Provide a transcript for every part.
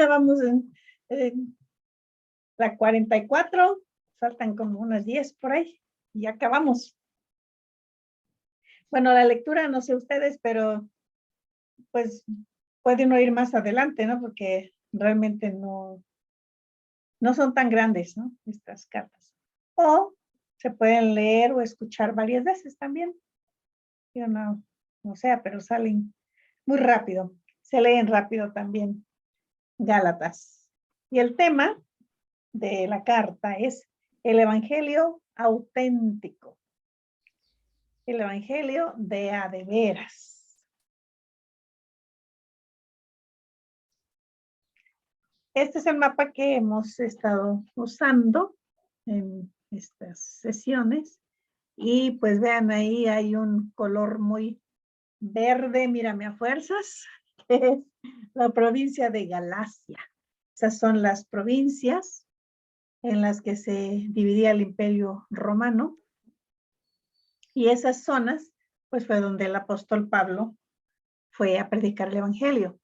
Ya vamos en la 44, faltan como unas 10 por ahí y ya acabamos. Bueno, la lectura, no sé ustedes, pero pues pueden oír más adelante, ¿no? Porque realmente no son tan grandes, ¿no? Estas cartas. O se pueden leer o escuchar varias veces también. Yo no sé, pero salen muy rápido. Se leen rápido también. Gálatas. Y el tema de la carta es el evangelio auténtico. El evangelio de a de veras. Este es el mapa que hemos estado usando en estas sesiones. Y pues vean, ahí hay un color muy verde, mírame a fuerzas, que es la provincia de Galacia. Esas son las provincias en las que se dividía el Imperio Romano. Y esas zonas, pues fue donde el apóstol Pablo fue a predicar el evangelio.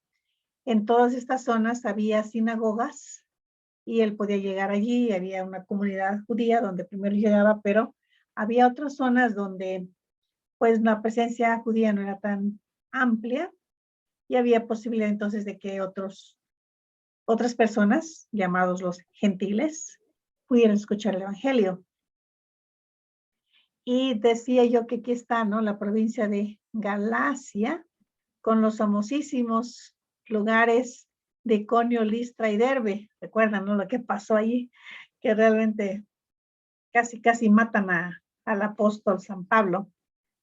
En todas estas zonas había sinagogas y él podía llegar allí, había una comunidad judía donde primero llegaba, pero había otras zonas donde pues la presencia judía no era tan amplia y había posibilidad entonces de que otras personas, llamados los gentiles, pudieran escuchar el evangelio. Y decía yo que aquí está, ¿no? La provincia de Galacia, con los famosísimos lugares de Iconio, Listra y Derbe. ¿Recuerdan, no? Lo que pasó allí, que realmente casi matan al apóstol San Pablo.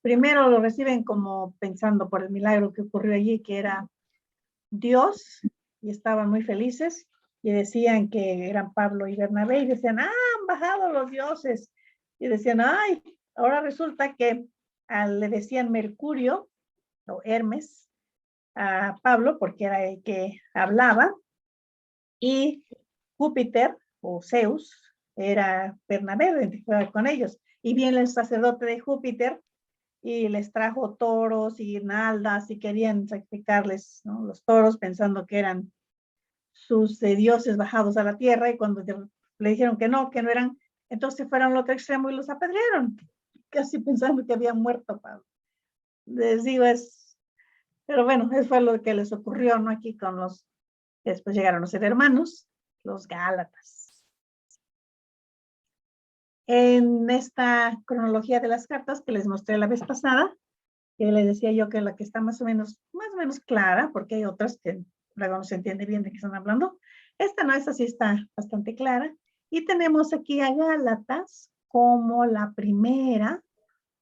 Primero lo reciben como pensando por el milagro que ocurrió allí, que era Dios, y estaban muy felices, y decían que eran Pablo y Bernabé, y decían, han bajado los dioses, y decían, ay, ahora resulta que le decían Mercurio, o Hermes, a Pablo, porque era el que hablaba, y Júpiter, o Zeus, era Bernabé, identificado con ellos, y viene el sacerdote de Júpiter, y les trajo toros y guirnaldas y querían sacrificarles, ¿no? Los toros pensando que eran sus dioses bajados a la tierra, y cuando le dijeron que no eran, entonces fueron al otro extremo y los apedrearon, casi pensando que habían muerto Pablo. Les digo, pero bueno, eso fue lo que les ocurrió, ¿no? Aquí con después llegaron a ser hermanos, los Gálatas. En esta cronología de las cartas que les mostré la vez pasada, que les decía yo que la que está más o menos clara, porque hay otras que luego no se entiende bien de qué están hablando. Esta no, esta sí está bastante clara. Y tenemos aquí a Gálatas como la primera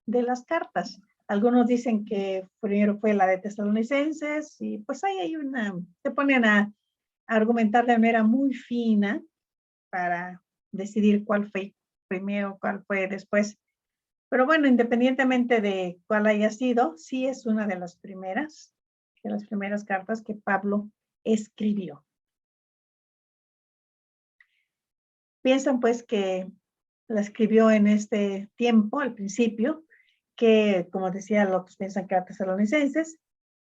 de las cartas. Algunos dicen que primero fue la de Tesalonicenses, y pues ahí hay se ponen a argumentar de manera muy fina para decidir cuál fue primero, cuál fue después. Pero bueno, independientemente de cuál haya sido, sí es una de las primeras cartas que Pablo escribió. Piensan pues que la escribió en este tiempo, al principio, que como decía, los piensan que era Tesalonicenses,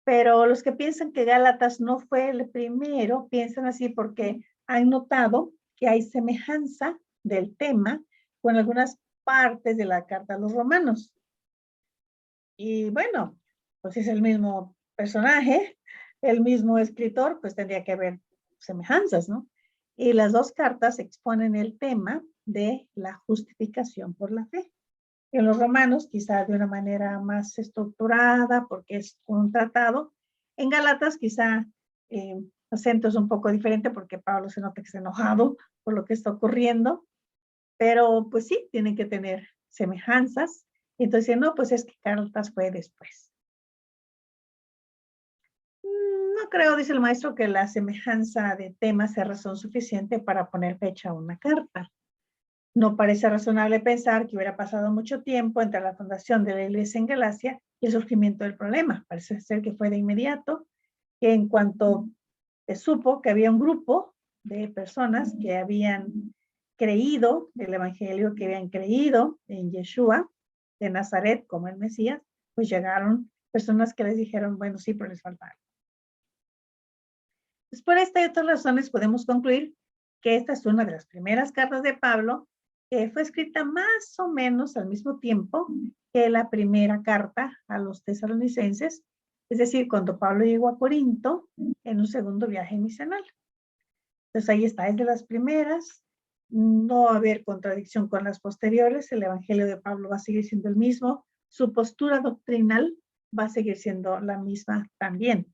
pero los que piensan que Gálatas no fue el primero, piensan así porque han notado que hay semejanza del tema con algunas partes de la carta a los romanos. Y bueno, pues es el mismo personaje, el mismo escritor, pues tendría que haber semejanzas, ¿no? Y las dos cartas exponen el tema de la justificación por la fe. En los romanos, quizá de una manera más estructurada, porque es un tratado. En Gálatas, quizá acento es un poco diferente, porque Pablo se nota que está enojado por lo que está ocurriendo, pero pues sí, tienen que tener semejanzas. Entonces, no, pues es que Gálatas fue después. No creo, dice el maestro, que la semejanza de temas sea razón suficiente para poner fecha a una carta. No parece razonable pensar que hubiera pasado mucho tiempo entre la fundación de la iglesia en Galacia y el surgimiento del problema. Parece ser que fue de inmediato, que en cuanto se supo que había un grupo de personas que habían creído el evangelio, que habían creído en Yeshua de Nazaret como el Mesías, pues llegaron personas que les dijeron, bueno, sí, pero les falta algo. Pues por esta y otras razones podemos concluir que esta es una de las primeras cartas de Pablo que fue escrita más o menos al mismo tiempo que la primera carta a los tesalonicenses, es decir, cuando Pablo llegó a Corinto en un segundo viaje misional. Entonces ahí está, es de las primeras, no va a haber contradicción con las posteriores, el evangelio de Pablo va a seguir siendo el mismo, su postura doctrinal va a seguir siendo la misma también.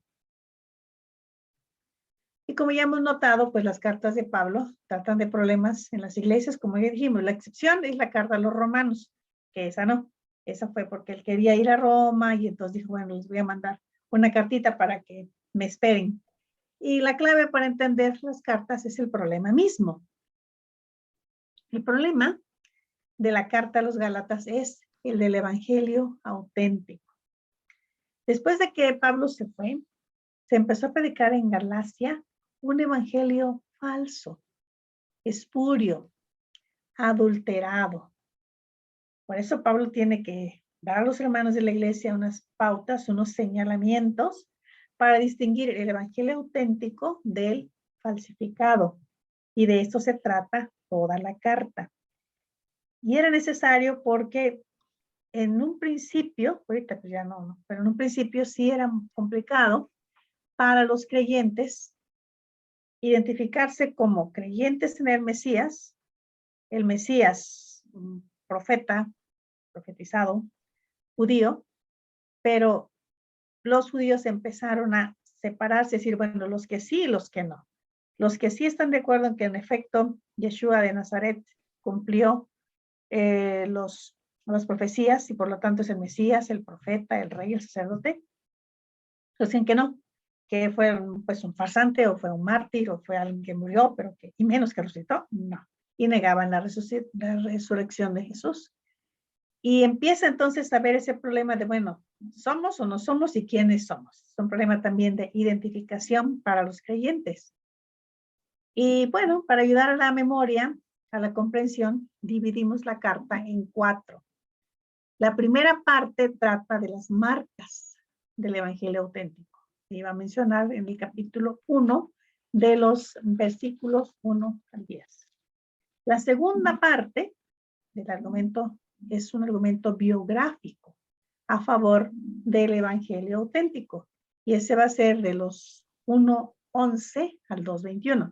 Y como ya hemos notado, pues las cartas de Pablo tratan de problemas en las iglesias, como ya dijimos, la excepción es la carta a los romanos, que esa no, esa fue porque él quería ir a Roma y entonces dijo, bueno, les voy a mandar una cartita para que me esperen. Y la clave para entender las cartas es el problema mismo. El problema de la carta a los Gálatas es el del evangelio auténtico. Después de que Pablo se fue, se empezó a predicar en Galacia un evangelio falso, espurio, adulterado. Por eso Pablo tiene que dar a los hermanos de la iglesia unas pautas, unos señalamientos para distinguir el evangelio auténtico del falsificado. Y de esto se trata toda la carta. Y era necesario porque en un principio, ahorita pues ya no, pero en un principio sí era complicado para los creyentes identificarse como creyentes en el Mesías, profeta, profetizado, judío, pero los judíos empezaron a separarse, decir, bueno, los que sí y los que no. Los que sí están de acuerdo en que en efecto Yeshua de Nazaret cumplió las profecías y por lo tanto es el Mesías, el profeta, el rey, el sacerdote. Los dicen que no, que fue pues un farsante o fue un mártir o fue alguien que murió, pero que, y menos que resucitó, no. Y negaban la resurrección de Jesús. Y empieza entonces a ver ese problema de, bueno, ¿somos o no somos y quiénes somos? Es un problema también de identificación para los creyentes. Y bueno, para ayudar a la memoria, a la comprensión, dividimos la carta en 4. La primera parte trata de las marcas del evangelio auténtico. Se iba a mencionar en el capítulo 1 de los versículos 1 al 10. La segunda parte del argumento es un argumento biográfico a favor del evangelio auténtico. Y ese va a ser de los 1:11 al 2:21.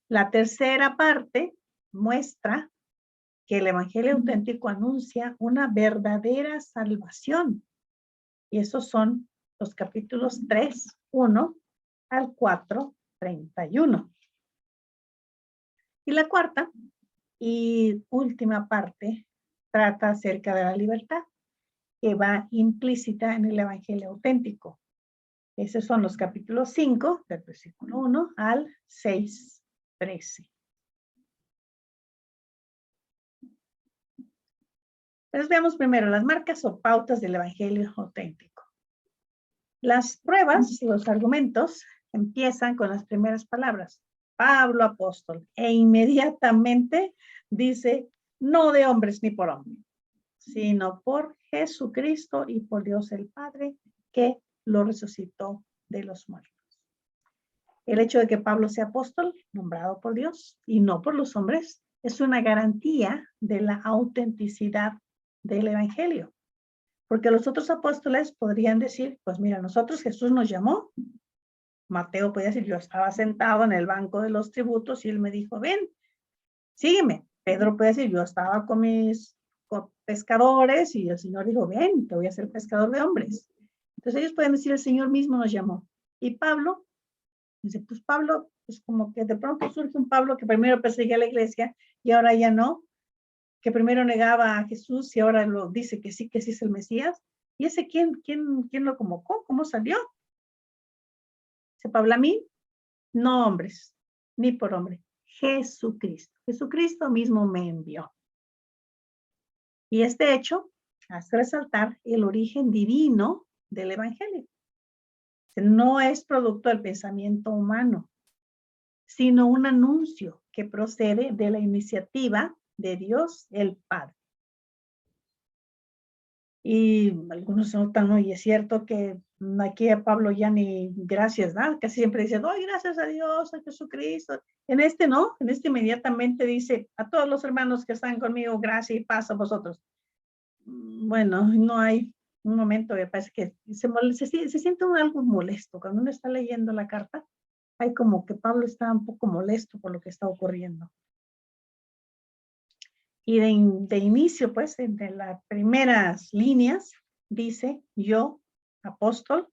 La tercera parte muestra que el evangelio auténtico anuncia una verdadera salvación. Y esos son los capítulos 3:1 al 4:31. Y la cuarta y última parte trata acerca de la libertad que va implícita en el evangelio auténtico. Esos son los capítulos 5, del versículo 1 al 6:13. Entonces veamos primero las marcas o pautas del evangelio auténtico. Las pruebas y los argumentos empiezan con las primeras palabras. Pablo apóstol, e inmediatamente dice, no de hombres ni por hombre, sino por Jesucristo y por Dios el Padre, que lo resucitó de los muertos. El hecho de que Pablo sea apóstol, nombrado por Dios y no por los hombres, es una garantía de la autenticidad del evangelio. Porque los otros apóstoles podrían decir, pues mira, nosotros Jesús nos llamó. Mateo podía decir, yo estaba sentado en el banco de los tributos y él me dijo, ven, sígueme. Pedro puede decir, yo estaba con mis pescadores y el Señor dijo, ven, te voy a hacer pescador de hombres. Entonces ellos pueden decir, el Señor mismo nos llamó. Y Pablo, dice, pues Pablo, es como que de pronto surge un Pablo que primero perseguía a la iglesia y ahora ya no, que primero negaba a Jesús y ahora lo dice que sí es el Mesías. ¿Y ese quién lo convocó? ¿Cómo salió? Dice Pablo, a mí, no hombres, ni por hombre, Jesucristo. Jesucristo mismo me envió. Y este hecho hace resaltar el origen divino del evangelio. No es producto del pensamiento humano, sino un anuncio que procede de la iniciativa de Dios el Padre. Y algunos notan, ¿no? Y es cierto que aquí a Pablo ya ni gracias, ¿no? Casi siempre dice, doy gracias a Dios, a Jesucristo. En este no, en este inmediatamente dice, a todos los hermanos que están conmigo, gracia y paz a vosotros. Bueno, no hay un momento que parece que se siente algo molesto. Cuando uno está leyendo la carta, hay como que Pablo está un poco molesto por lo que está ocurriendo. Y de inicio, pues, entre las primeras líneas, dice, yo, apóstol,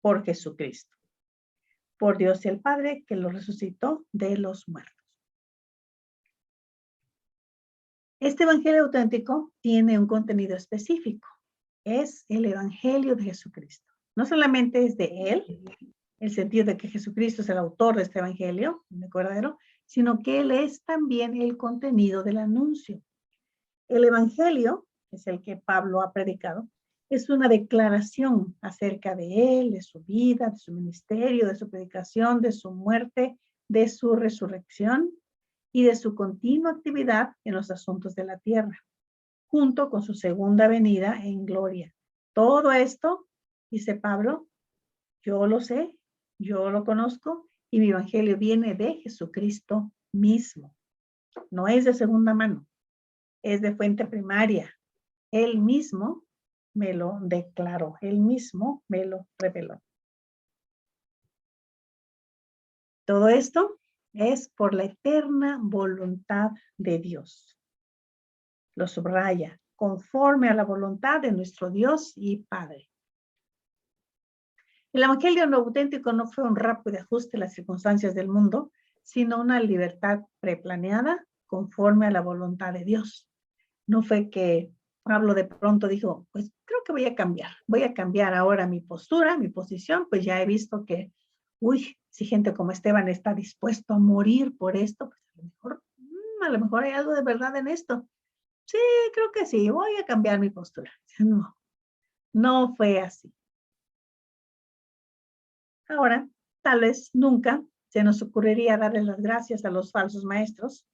por Jesucristo, por Dios y el Padre, que lo resucitó de los muertos. Este evangelio auténtico tiene un contenido específico. Es el evangelio de Jesucristo. No solamente es de él, el sentido de que Jesucristo es el autor de este evangelio, verdadero, sino que él es también el contenido del anuncio. El evangelio, que es el que Pablo ha predicado, es una declaración acerca de él, de su vida, de su ministerio, de su predicación, de su muerte, de su resurrección y de su continua actividad en los asuntos de la tierra, junto con su segunda venida en gloria. Todo esto, dice Pablo, yo lo sé, yo lo conozco y mi evangelio viene de Jesucristo mismo. No es de segunda mano, es de fuente primaria. Él mismo me lo declaró, él mismo me lo reveló. Todo esto es por la eterna voluntad de Dios. Lo subraya, conforme a la voluntad de nuestro Dios y Padre. El evangelio no auténtico no fue un rápido ajuste a las circunstancias del mundo, sino una libertad preplaneada conforme a la voluntad de Dios. No fue que Pablo de pronto dijo, pues creo que voy a cambiar ahora mi postura, mi posición, pues ya he visto que, si gente como Esteban está dispuesto a morir por esto, pues a lo mejor hay algo de verdad en esto. Sí, creo que sí, voy a cambiar mi postura. No, no fue así. Ahora, tal vez nunca se nos ocurriría darle las gracias a los falsos maestros,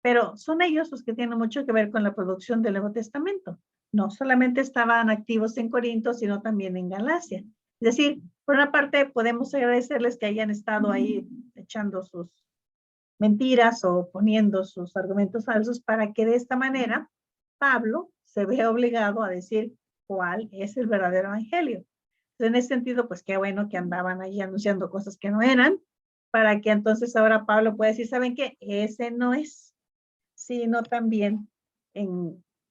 pero son ellos los que tienen mucho que ver con la producción del Nuevo Testamento. No solamente estaban activos en Corinto, sino también en Galacia. Es decir, por una parte podemos agradecerles que hayan estado ahí echando sus mentiras o poniendo sus argumentos falsos para que de esta manera Pablo se vea obligado a decir cuál es el verdadero evangelio. En ese sentido, pues qué bueno que andaban ahí anunciando cosas que no eran, para que entonces ahora Pablo pueda decir, ¿saben qué? Ese no es, sino también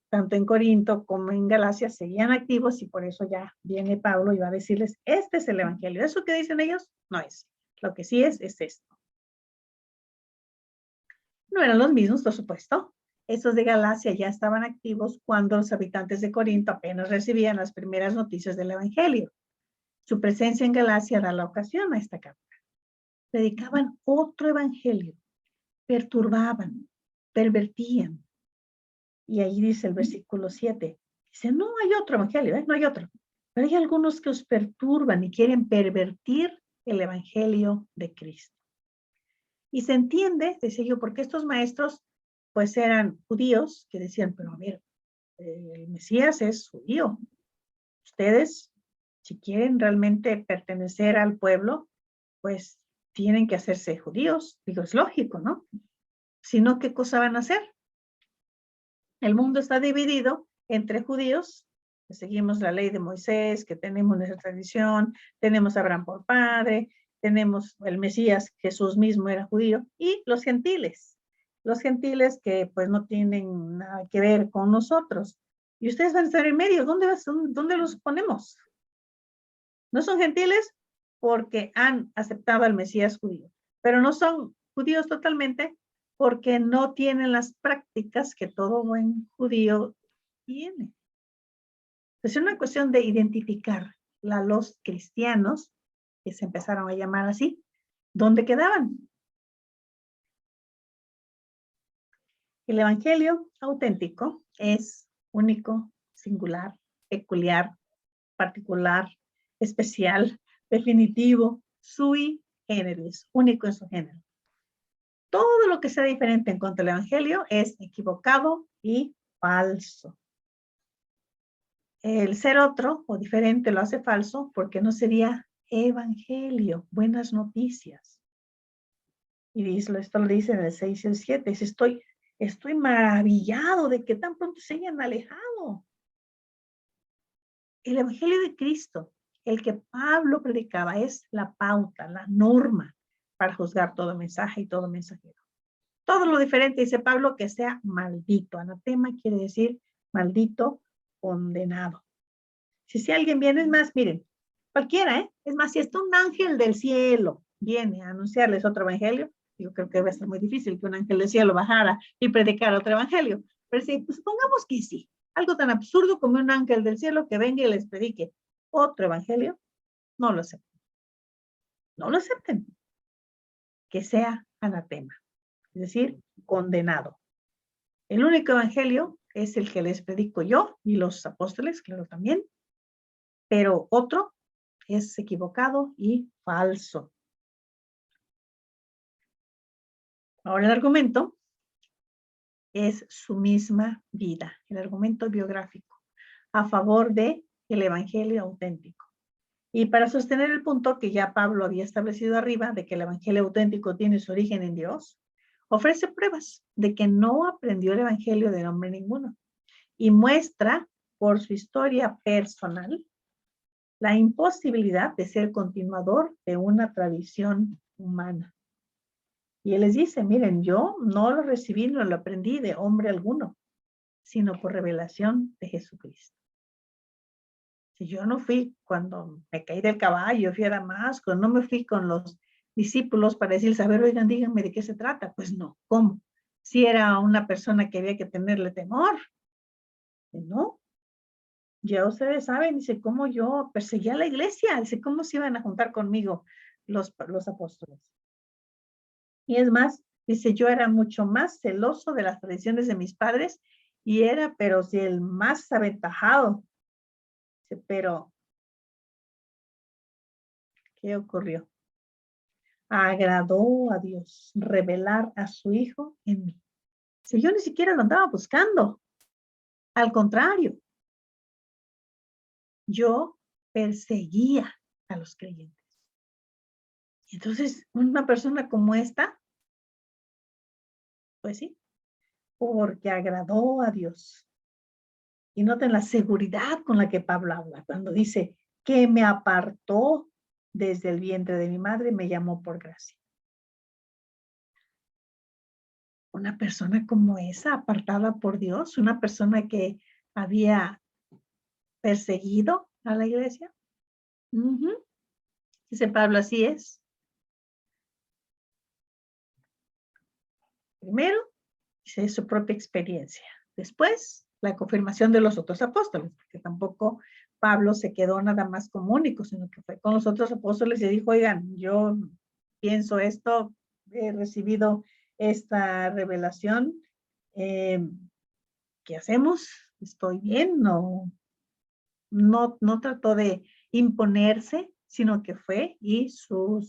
tanto en Corinto como en Galacia seguían activos y por eso ya viene Pablo y va a decirles, este es el evangelio. Eso que dicen ellos no es. Lo que sí es esto. No eran los mismos, por supuesto. Esos de Galacia ya estaban activos cuando los habitantes de Corinto apenas recibían las primeras noticias del evangelio. Su presencia en Galacia da la ocasión a esta carta. Predicaban otro evangelio, perturbaban, pervertían. Y ahí dice el versículo 7, dice, no hay otro evangelio, no hay otro. Pero hay algunos que os perturban y quieren pervertir el evangelio de Cristo. Y se entiende, decía yo, porque estos maestros pues eran judíos que decían, pero a ver, el Mesías es judío. Ustedes, si quieren realmente pertenecer al pueblo, pues tienen que hacerse judíos. Digo, es lógico, ¿no? Si no, ¿qué cosa van a hacer? El mundo está dividido entre judíos, que seguimos la ley de Moisés, que tenemos nuestra tradición, tenemos a Abraham por padre, tenemos el Mesías, Jesús mismo era judío, y los gentiles que pues no tienen nada que ver con nosotros. Y ustedes van a estar en medio, ¿dónde los ponemos? No son gentiles porque han aceptado al Mesías judío, pero no son judíos totalmente porque no tienen las prácticas que todo buen judío tiene. Es una cuestión de identificar a los cristianos, que se empezaron a llamar así, ¿dónde quedaban? El evangelio auténtico es único, singular, peculiar, particular, especial, definitivo, sui generis, único en su género. Todo lo que sea diferente en cuanto al evangelio es equivocado y falso. El ser otro o diferente lo hace falso porque no sería evangelio, buenas noticias. Y dice, esto lo dice en el 6 y el 7. Dice, estoy maravillado de que tan pronto se hayan alejado. El evangelio de Cristo, el que Pablo predicaba, es la pauta, la norma para juzgar todo mensaje y todo mensajero. Todo lo diferente, dice Pablo, que sea maldito. Anatema quiere decir maldito, condenado. Si alguien viene, es más, miren, cualquiera, es más, si está un ángel del cielo, viene a anunciarles otro evangelio, yo creo que va a ser muy difícil que un ángel del cielo bajara y predicara otro evangelio, pero si, pues supongamos que sí, algo tan absurdo como un ángel del cielo que venga y les predique otro evangelio, no lo acepten. No lo acepten. Que sea anatema, es decir, condenado. El único evangelio es el que les predico yo y los apóstoles, claro también, pero otro es equivocado y falso. Ahora el argumento es su misma vida, el argumento biográfico a favor de el evangelio auténtico. Y para sostener el punto que ya Pablo había establecido arriba, de que el evangelio auténtico tiene su origen en Dios, ofrece pruebas de que no aprendió el evangelio de hombre ninguno y muestra por su historia personal la imposibilidad de ser continuador de una tradición humana. Y él les dice, miren, yo no lo recibí, no lo aprendí de hombre alguno, sino por revelación de Jesucristo. Si yo no fui cuando me caí del caballo, fui a Damasco, no me fui con los discípulos para decirles, a ver, oigan, díganme de qué se trata. Pues no, ¿cómo? Si era una persona que había que tenerle temor. No, ya ustedes saben, dice, cómo yo perseguía a la iglesia, dice, cómo se iban a juntar conmigo los apóstoles. Y es más, dice, yo era mucho más celoso de las tradiciones de mis padres y era, pero si el más aventajado. Dice, pero, ¿qué ocurrió? Agradó a Dios revelar a su Hijo en mí. Si yo ni siquiera lo andaba buscando, al contrario, yo perseguía a los creyentes. Y entonces, una persona como esta, pues sí, porque agradó a Dios. Y noten la seguridad con la que Pablo habla cuando dice que me apartó desde el vientre de mi madre y me llamó por gracia. Una persona como esa, apartada por Dios, una persona que había perseguido a la iglesia. Dice Pablo, así es. Primero, dice su propia experiencia. Después, la confirmación de los otros apóstoles, porque tampoco Pablo se quedó nada más como único, sino que fue con los otros apóstoles y dijo, oigan, yo pienso esto, he recibido esta revelación, ¿qué hacemos? ¿Estoy bien? No trató de imponerse, sino que fue y su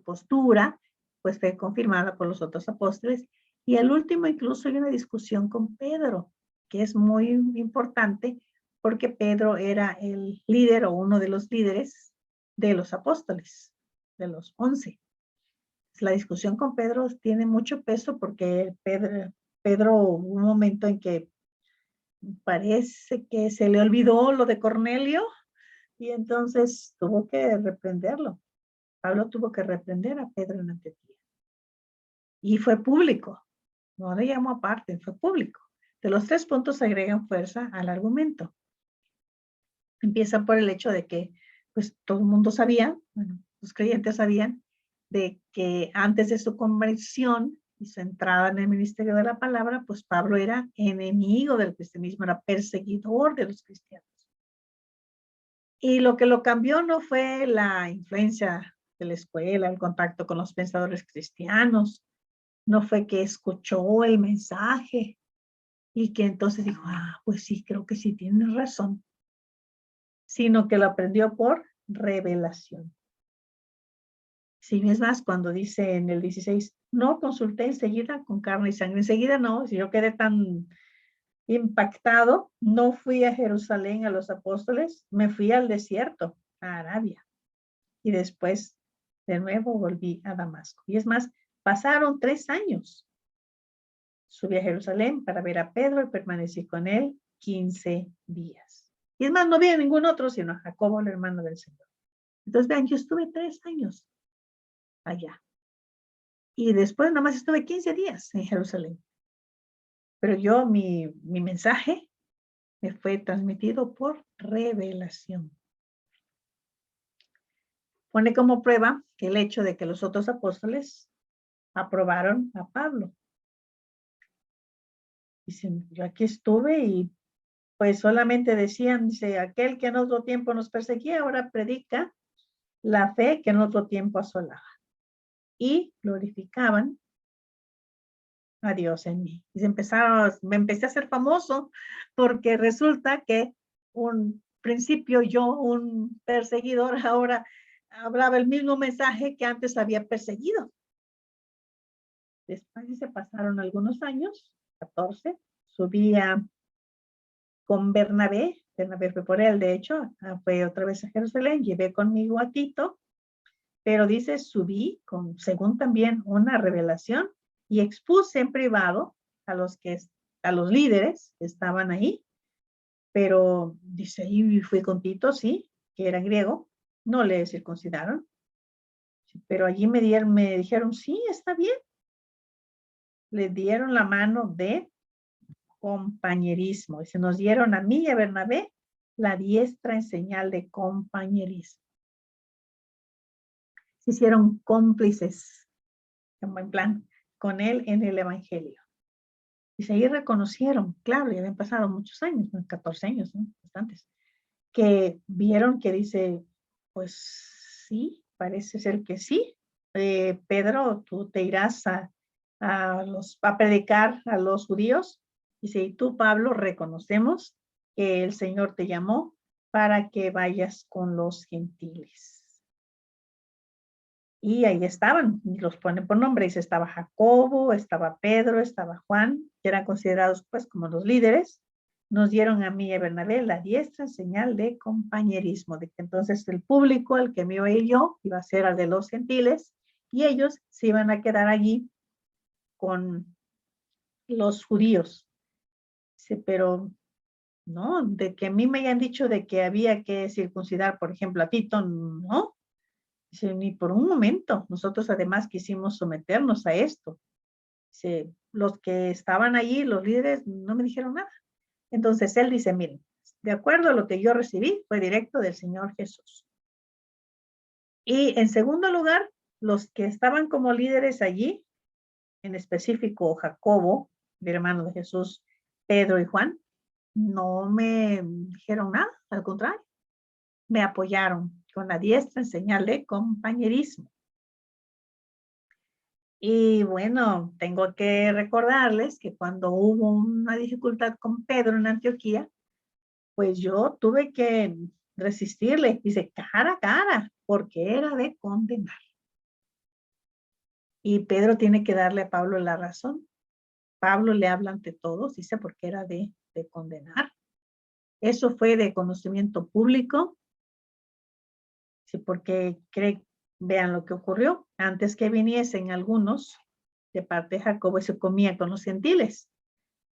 postura pues fue confirmada por los otros apóstoles. Y al último incluso hay una discusión con Pedro, que es muy importante porque Pedro era el líder o uno de los líderes de los apóstoles, de los 11. La discusión con Pedro tiene mucho peso porque Pedro hubo un momento en que parece que se le olvidó lo de Cornelio y entonces tuvo que reprenderlo. Pablo tuvo que reprender a Pedro en Antioquía. Y fue público, no le llamó aparte, fue público. De los 3 puntos agregan fuerza al argumento. Empieza por el hecho de que pues todo el mundo sabía, bueno, los creyentes sabían de que antes de su conversión y su entrada en el ministerio de la palabra, pues Pablo era enemigo del cristianismo, era perseguidor de los cristianos. Y lo que lo cambió no fue la influencia de la escuela, el contacto con los pensadores cristianos, no fue que escuchó el mensaje y que entonces dijo, pues sí, creo que sí tienes razón, sino que lo aprendió por revelación. Si es más, cuando dice en el 16, no consulté enseguida con carne y sangre, enseguida no, si yo quedé tan impactado, no fui a Jerusalén a los apóstoles, me fui al desierto, a Arabia. Y después, de nuevo, volví a Damasco. Y es más, pasaron 3 años. Subí a Jerusalén para ver a Pedro y permanecí con él 15 días. Y es más, no vi a ningún otro, sino a Jacobo, el hermano del Señor. Entonces, vean, yo estuve 3 años allá. Y después nada más estuve 15 días en Jerusalén. Pero yo, mi mensaje me fue transmitido por revelación. Pone como prueba el hecho de que los otros apóstoles aprobaron a Pablo. Dicen, yo aquí estuve y pues solamente decían, dice, aquel que en otro tiempo nos perseguía, ahora predica la fe que en otro tiempo asolaba. Y glorificaban a Dios en mí. Y me empecé a hacer famoso porque resulta que un principio yo, un perseguidor, ahora hablaba el mismo mensaje que antes había perseguido. Después se pasaron algunos años, 14, subía con Bernabé fue por él, de hecho, fue otra vez a Jerusalén, llevé conmigo a Tito, pero dice, subí según también una revelación y expuse en privado a los líderes que estaban ahí, pero dice, y fui con Tito, sí, que era griego, no le circuncidaron, pero allí me dijeron, sí, está bien. Le dieron la mano de compañerismo y se nos dieron a mí y a Bernabé la diestra en señal de compañerismo. Se hicieron cómplices, en buen plan, con él en el evangelio. Y ahí reconocieron, claro, ya habían pasado muchos años, 14 años, ¿no? Bastantes, que vieron que dice, pues sí, parece ser que sí. Pedro, tú te irás a predicar a los judíos. Dice, y tú, Pablo, reconocemos que el Señor te llamó para que vayas con los gentiles. Y ahí estaban, y los ponen por nombre, dice, estaba Jacobo, estaba Pedro, estaba Juan, que eran considerados pues como los líderes. Nos dieron a mí y a Bernabé la diestra señal de compañerismo, de que entonces el público al que me iba a ir yo iba a ser al de los gentiles, y ellos se iban a quedar allí con los judíos. Dice, pero no, de que a mí me hayan dicho de que había que circuncidar, por ejemplo, a Tito, no. Dice, ni por un momento. Nosotros además quisimos someternos a esto. Dice, los que estaban allí, los líderes, no me dijeron nada. Entonces él dice, miren, de acuerdo a lo que yo recibí, fue directo del Señor Jesús. Y en segundo lugar, los que estaban como líderes allí, en específico Jacobo, el hermano de Jesús, Pedro y Juan, no me dijeron nada, al contrario, me apoyaron con la diestra en señal de compañerismo. Y bueno, tengo que recordarles que cuando hubo una dificultad con Pedro en Antioquía, pues yo tuve que resistirle, dice, cara a cara, porque era de condenar. Y Pedro tiene que darle a Pablo la razón. Pablo le habla ante todos, dice, porque era de condenar. Eso fue de conocimiento público, sí, porque vean lo que ocurrió. Antes que viniesen algunos de parte de Jacobo, se comía con los gentiles.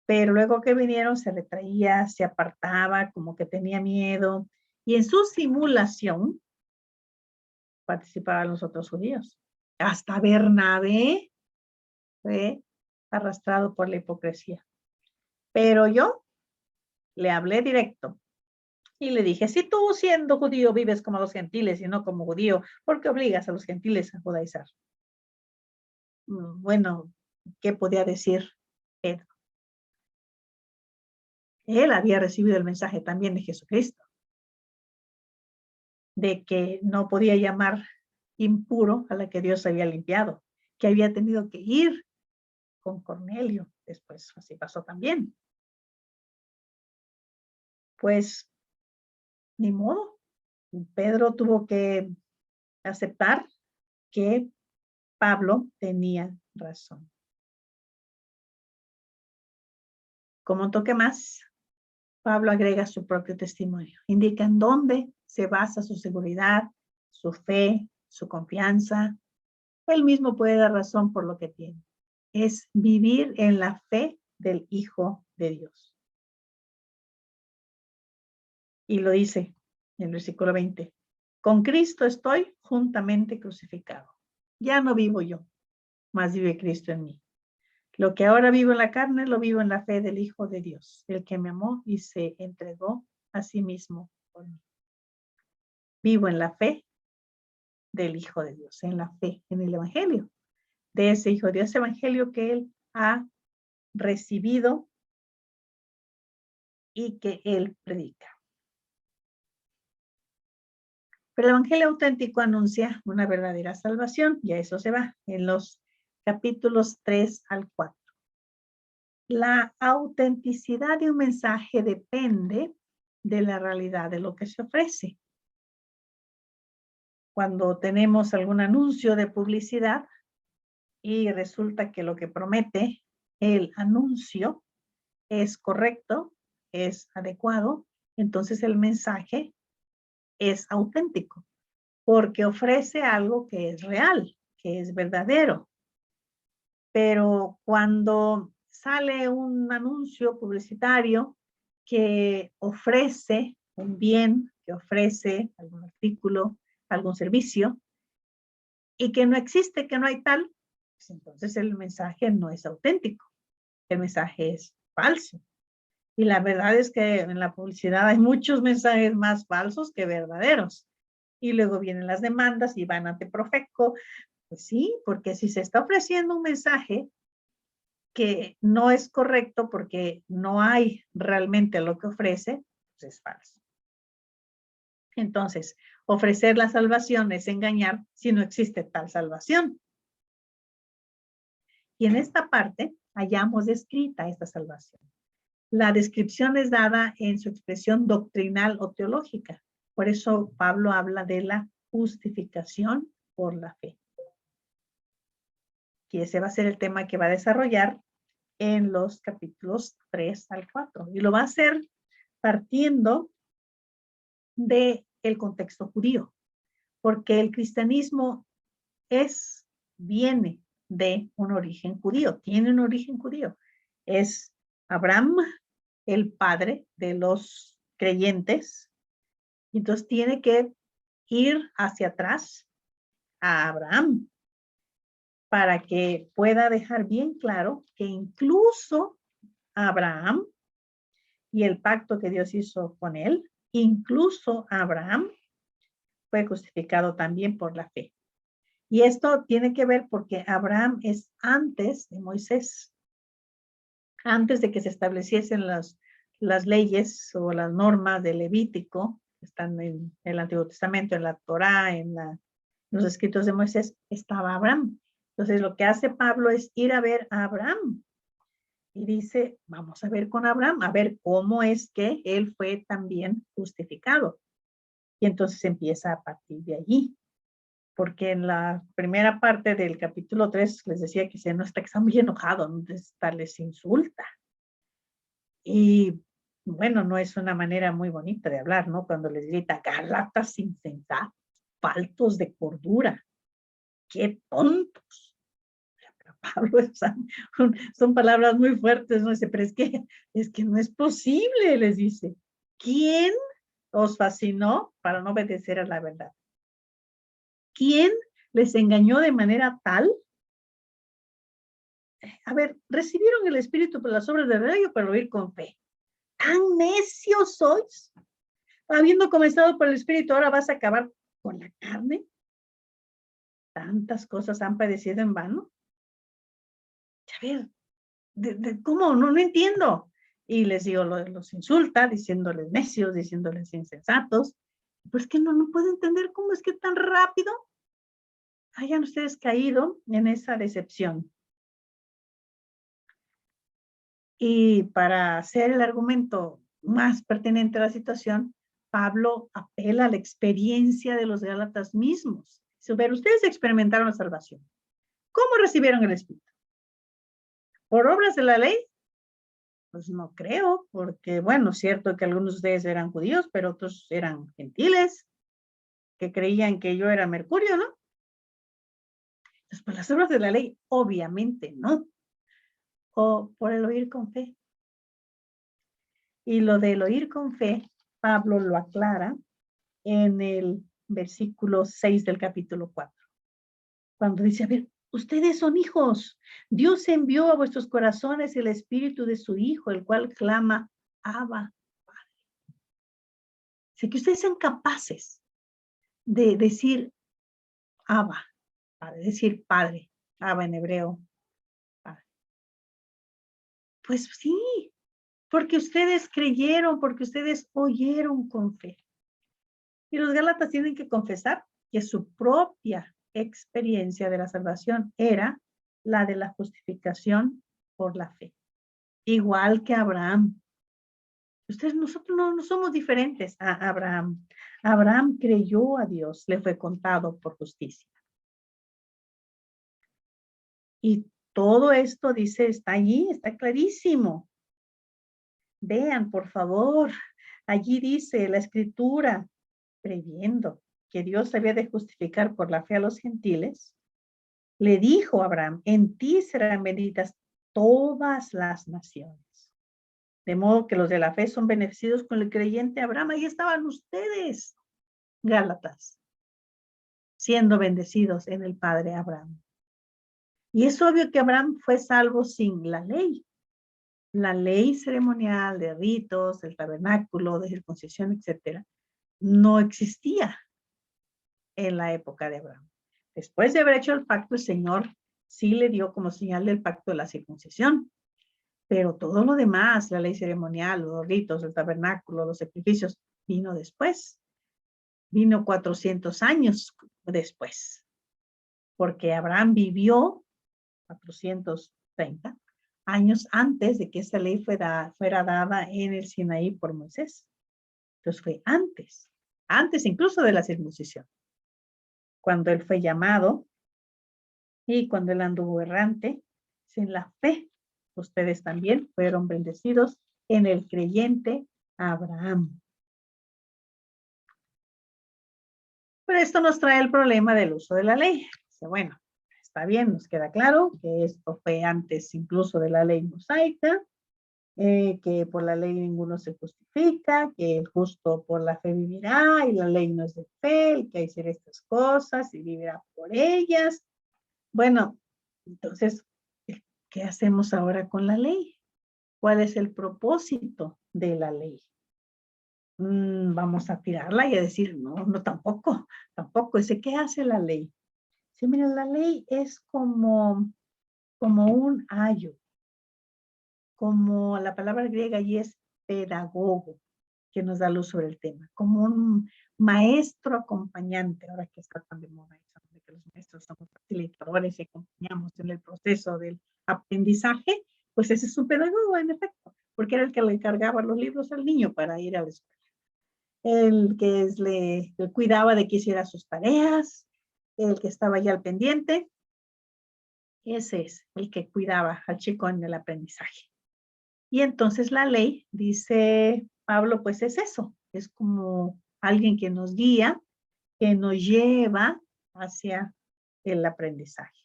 Pero luego que vinieron se retraía, se apartaba, como que tenía miedo. Y en su simulación participaban los otros judíos. Hasta Bernabé fue arrastrado por la hipocresía. Pero yo le hablé directo y le dije, si tú siendo judío vives como los gentiles y no como judío, ¿por qué obligas a los gentiles a judaizar? Bueno, ¿qué podía decir Pedro? Él había recibido el mensaje también de Jesucristo, de que no podía llamar impuro a la que Dios había limpiado, que había tenido que ir con Cornelio. Después así pasó también. Pues ni modo. Pedro tuvo que aceptar que Pablo tenía razón. Como un toque más, Pablo agrega su propio testimonio. Indica en dónde se basa su seguridad, su fe, su confianza. Él mismo puede dar razón por lo que tiene. Es vivir en la fe del Hijo de Dios. Y lo dice en el versículo 20. Con Cristo estoy juntamente crucificado. Ya no vivo yo, mas vive Cristo en mí. Lo que ahora vivo en la carne, lo vivo en la fe del Hijo de Dios, el que me amó y se entregó a sí mismo por mí. Vivo en la fe del Hijo de Dios, en la fe, en el Evangelio de ese Hijo de Dios, ese Evangelio que Él ha recibido y que Él predica. Pero el Evangelio auténtico anuncia una verdadera salvación, y a eso se va en los capítulos 3 al 4. La autenticidad de un mensaje depende de la realidad de lo que se ofrece. Cuando tenemos algún anuncio de publicidad y resulta que lo que promete el anuncio es correcto, es adecuado, entonces el mensaje es auténtico, porque ofrece algo que es real, que es verdadero. Pero cuando sale un anuncio publicitario que ofrece un bien, que ofrece algún artículo, algún servicio, y que no existe, que no hay tal, pues entonces el mensaje no es auténtico, el mensaje es falso. Y la verdad es que en la publicidad hay muchos mensajes más falsos que verdaderos. Y luego vienen las demandas y van ante Profeco. Pues sí, porque si se está ofreciendo un mensaje que no es correcto porque no hay realmente lo que ofrece, pues es falso. Entonces, ofrecer la salvación es engañar si no existe tal salvación. Y en esta parte hallamos descrita esta salvación. La descripción es dada en su expresión doctrinal o teológica. Por eso Pablo habla de la justificación por la fe. Y ese va a ser el tema que va a desarrollar en los capítulos 3 al 4. Y lo va a hacer partiendo del contexto judío, porque el cristianismo viene de un origen judío, tiene un origen judío. Es Abraham, el padre de los creyentes, y entonces tiene que ir hacia atrás a Abraham para que pueda dejar bien claro que incluso Abraham y el pacto que Dios hizo con él, incluso Abraham fue justificado también por la fe. Y esto tiene que ver porque Abraham es antes de Moisés, antes de que se estableciesen las leyes o las normas de Levítico, que están en el Antiguo Testamento, en la Torá, en los escritos de Moisés, estaba Abraham. Entonces lo que hace Pablo es ir a ver a Abraham y dice, vamos a ver con Abraham, a ver cómo es que él fue también justificado. Y entonces empieza a partir de allí. Porque en la primera parte del capítulo 3 les decía que se no está muy enojado, ¿no? Hasta les insulta. Y bueno, no es una manera muy bonita de hablar, ¿no? Cuando les grita, gálatas insensatos, faltos de cordura, qué tontos. Pero Pablo, son palabras muy fuertes, ¿no? Dice, pero es que no es posible, les dice. ¿Quién os fascinó para no obedecer a la verdad? ¿Quién les engañó de manera tal? A ver, recibieron el Espíritu por las obras de radio para oír con fe. ¿Tan necios sois? Habiendo comenzado por el Espíritu, ahora vas a acabar con la carne. Tantas cosas han padecido en vano. A ver, ¿cómo? No entiendo. Y les digo, los insulta, diciéndoles necios, diciéndoles insensatos. Pues que no puedo entender cómo es que tan rápido hayan ustedes caído en esa decepción. Y para hacer el argumento más pertinente a la situación, Pablo apela a la experiencia de los gálatas mismos. Si ver, ustedes experimentaron la salvación. ¿Cómo recibieron el Espíritu? ¿Por obras de la ley Pues no creo, porque bueno, es cierto que algunos de ustedes eran judíos, pero otros eran gentiles que creían que yo era Mercurio, ¿no? Entonces, por las obras de la ley, obviamente no. O por el oír con fe. Y lo del oír con fe, Pablo lo aclara en el versículo 6 del capítulo 4. Cuando dice, a ver, ustedes son hijos. Dios envió a vuestros corazones el espíritu de su Hijo, el cual clama, Abba, Padre. Así que ustedes sean capaces de decir Abba, Padre, decir Padre, Abba en hebreo, Padre. Pues sí, porque ustedes creyeron, porque ustedes oyeron con fe. Y los Gálatas tienen que confesar que su propia experiencia de la salvación era la de la justificación por la fe. Igual que Abraham. Nosotros no somos diferentes a Abraham. Abraham creyó a Dios, le fue contado por justicia. Y todo esto dice, está allí, está clarísimo. Vean, por favor, allí dice la escritura, previendo que Dios había de justificar por la fe a los gentiles, le dijo a Abraham, en ti serán benditas todas las naciones. De modo que los de la fe son bendecidos con el creyente Abraham. Ahí estaban ustedes, Gálatas, siendo bendecidos en el Padre Abraham. Y es obvio que Abraham fue salvo sin la ley. La ley ceremonial de ritos, del tabernáculo, de circuncisión, etcétera, no existía en la época de Abraham. Después de haber hecho el pacto, el Señor sí le dio como señal del pacto de la circuncisión. Pero todo lo demás, la ley ceremonial, los ritos, el tabernáculo, los sacrificios, vino después. Vino 400 años después. Porque Abraham vivió 430 años antes de que esa ley fuera dada en el Sinaí por Moisés. Entonces fue antes incluso de la circuncisión. Cuando él fue llamado y cuando él anduvo errante, sin la fe, ustedes también fueron bendecidos en el creyente Abraham. Pero esto nos trae el problema del uso de la ley. Bueno, está bien, nos queda claro que esto fue antes incluso de la ley mosaica, que por la ley ninguno se justifica, que el justo por la fe vivirá y la ley no es de fe, el que hay que hacer estas cosas y vivirá por ellas. Bueno, entonces, ¿qué hacemos ahora con la ley? ¿Cuál es el propósito de la ley? Vamos a tirarla y a decir, no, tampoco. Dice, ¿qué hace la ley? Sí, mira, la ley es como un ayo, como la palabra griega allí es pedagogo, que nos da luz sobre el tema, como un maestro acompañante, ahora que está tan de moda eso, de que los maestros somos facilitadores y acompañamos en el proceso del aprendizaje, pues ese es un pedagogo en efecto, porque era el que le encargaba los libros al niño para ir a la escuela. El que le cuidaba de que hiciera sus tareas, el que estaba ya al pendiente, ese es el que cuidaba al chico en el aprendizaje. Y entonces la ley, dice Pablo, pues es eso, es como alguien que nos guía, que nos lleva hacia el aprendizaje.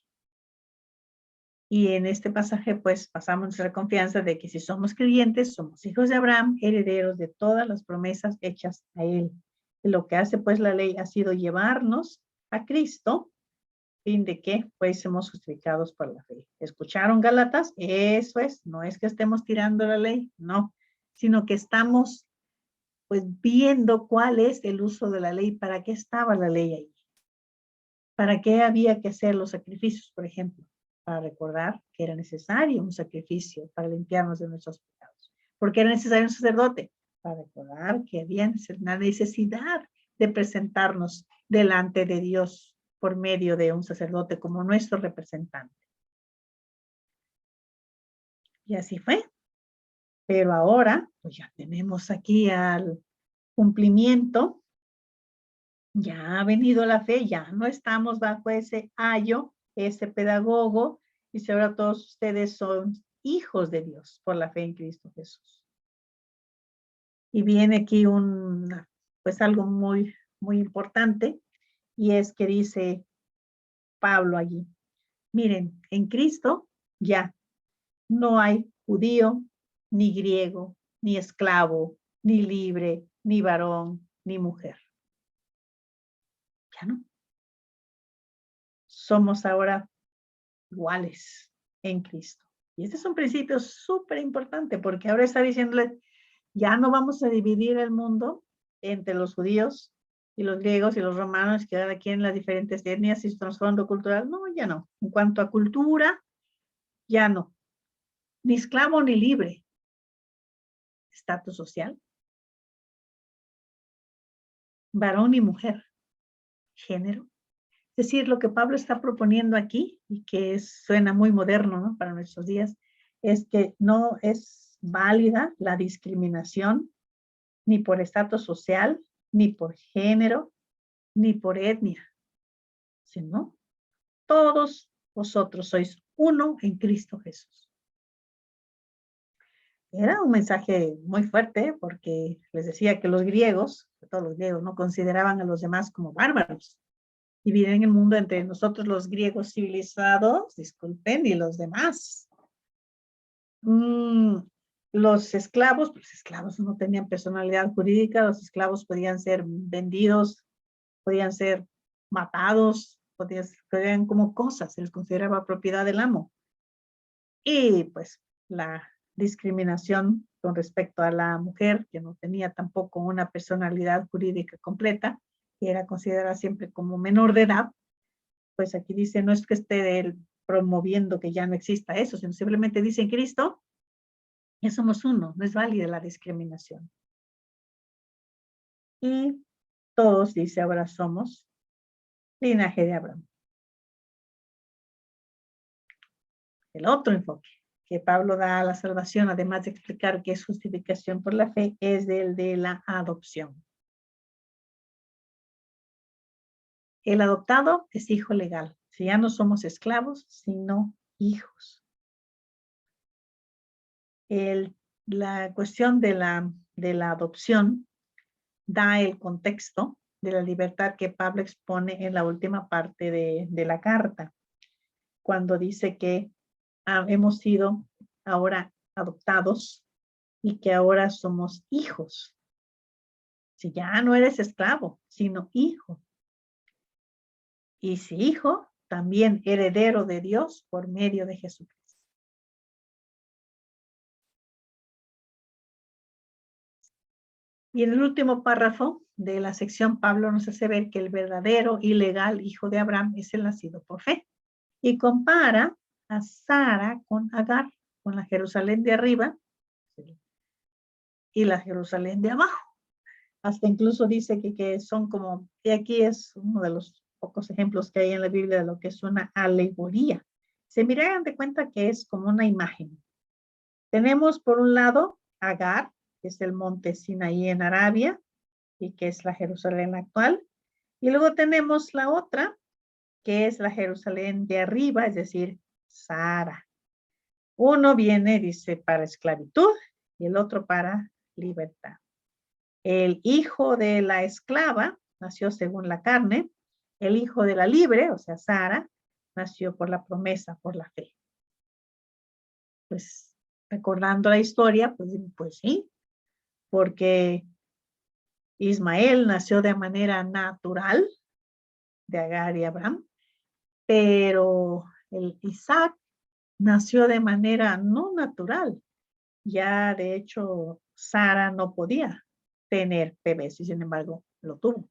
Y en este pasaje, pues pasamos nuestra confianza de que si somos creyentes, somos hijos de Abraham, herederos de todas las promesas hechas a él. Y lo que hace pues la ley ha sido llevarnos a Cristo, fin de que pues somos justificados por la fe. ¿Escucharon, Gálatas? Eso es, no es que estemos tirando la ley, no, sino que estamos pues viendo cuál es el uso de la ley, para qué estaba la ley ahí, para qué había que hacer los sacrificios, por ejemplo, para recordar que era necesario un sacrificio para limpiarnos de nuestros pecados. ¿Por qué era necesario un sacerdote? Para recordar que había una necesidad de presentarnos delante de Dios por medio de un sacerdote como nuestro representante. Y así fue. Pero ahora, pues ya tenemos aquí al cumplimiento, ya ha venido la fe, ya no estamos bajo ese ayo, ese pedagogo, y si ahora todos ustedes son hijos de Dios por la fe en Cristo Jesús. Y viene aquí pues algo muy, muy importante, y es que dice Pablo allí, miren, en Cristo ya no hay judío, ni griego, ni esclavo, ni libre, ni varón, ni mujer. Ya no. Somos ahora iguales en Cristo. Y este es un principio súper importante, porque ahora está diciéndole, ya no vamos a dividir el mundo entre los judíos y los griegos y los romanos, que cada quien las diferentes etnias y su trasfondo cultural. No, ya no. En cuanto a cultura, ya no. Ni esclavo ni libre. Estatus social. Varón y mujer. Género. Es decir, lo que Pablo está proponiendo aquí, y que suena muy moderno, ¿no?, para nuestros días, es que no es válida la discriminación ni por estatus social, ni por género, ni por etnia, sino todos vosotros sois uno en Cristo Jesús. Era un mensaje muy fuerte, porque les decía que los griegos, todos los griegos, no consideraban a los demás como bárbaros. Y viven en el mundo entre nosotros los griegos civilizados, disculpen, y los demás. Los esclavos, pues esclavos no tenían personalidad jurídica, los esclavos podían ser vendidos, podían ser matados, podían como cosas, se les consideraba propiedad del amo. Y pues la discriminación con respecto a la mujer, que no tenía tampoco una personalidad jurídica completa, que era considerada siempre como menor de edad, pues aquí dice, no es que esté él promoviendo que ya no exista eso, sino simplemente dice en Cristo, ya somos uno, no es válida la discriminación. Y todos, dice, ahora somos linaje de Abraham. El otro enfoque que Pablo da a la salvación, además de explicar que es justificación por la fe, es el de la adopción. El adoptado es hijo legal. Si ya no somos esclavos, sino hijos. La cuestión de la adopción da el contexto de la libertad que Pablo expone en la última parte de la carta, cuando dice que hemos sido ahora adoptados y que ahora somos hijos. Si ya no eres esclavo, sino hijo. Y si hijo, también heredero de Dios por medio de Jesucristo. Y en el último párrafo de la sección, Pablo nos hace ver que el verdadero y legal hijo de Abraham es el nacido por fe. Y compara a Sara con Agar, con la Jerusalén de arriba y la Jerusalén de abajo. Hasta incluso dice que son como, y aquí es uno de los pocos ejemplos que hay en la Biblia de lo que es una alegoría. Se miran de cuenta que es como una imagen. Tenemos por un lado Agar, que es el monte Sinaí en Arabia, y que es la Jerusalén actual. Y luego tenemos la otra, que es la Jerusalén de arriba, es decir, Sara. Uno viene, dice, para esclavitud y el otro para libertad. El hijo de la esclava nació según la carne. El hijo de la libre, o sea, Sara, nació por la promesa, por la fe. Pues, recordando la historia, pues sí, porque Ismael nació de manera natural, de Agar y Abraham, pero el Isaac nació de manera no natural. Ya, de hecho, Sara no podía tener bebés y sin embargo lo tuvo.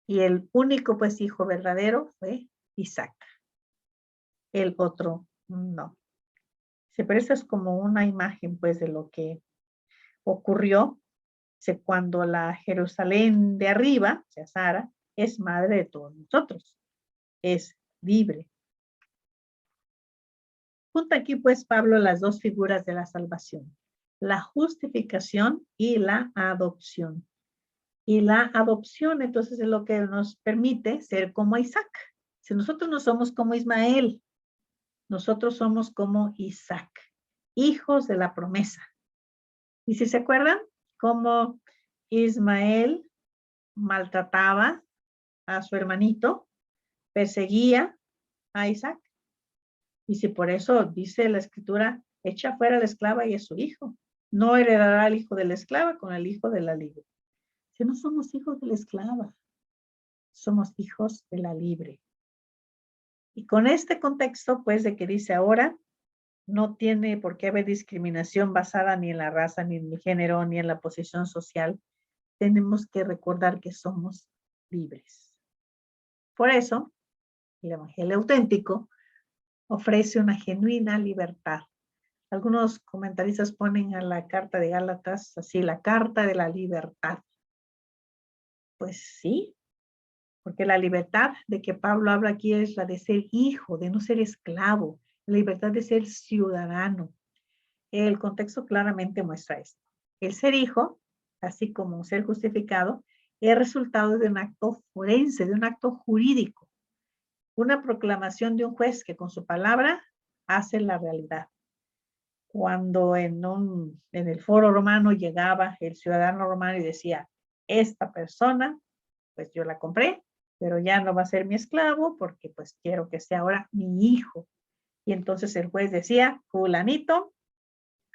Y el único pues hijo verdadero fue Isaac. El otro no. Pero esa es como una imagen pues de lo que ocurrió cuando la Jerusalén de arriba, o sea, Sara, es madre de todos nosotros. Es libre. Junta aquí pues Pablo las dos figuras de la salvación. La justificación y la adopción. Y la adopción, entonces, es lo que nos permite ser como Isaac. Si nosotros no somos como Ismael, nosotros somos como Isaac, hijos de la promesa. Y si se acuerdan, cómo Ismael maltrataba a su hermanito, perseguía a Isaac. Y si por eso dice la escritura, echa fuera a la esclava y a su hijo. No heredará al hijo de la esclava con el hijo de la libre. Si no somos hijos de la esclava, somos hijos de la libre. Y con este contexto, pues, de que dice ahora, no tiene por qué haber discriminación basada ni en la raza, ni en el género, ni en la posición social. Tenemos que recordar que somos libres. Por eso, el Evangelio auténtico ofrece una genuina libertad. Algunos comentaristas ponen a la carta de Gálatas así, la carta de la libertad. Pues sí, porque la libertad de que Pablo habla aquí es la de ser hijo, de no ser esclavo, la libertad de ser ciudadano. El contexto claramente muestra esto. El ser hijo, así como ser justificado, es resultado de un acto forense, de un acto jurídico, una proclamación de un juez que con su palabra hace la realidad. Cuando en el foro romano llegaba el ciudadano romano y decía, esta persona, pues yo la compré, pero ya no va a ser mi esclavo porque pues quiero que sea ahora mi hijo. Y entonces el juez decía, fulanito,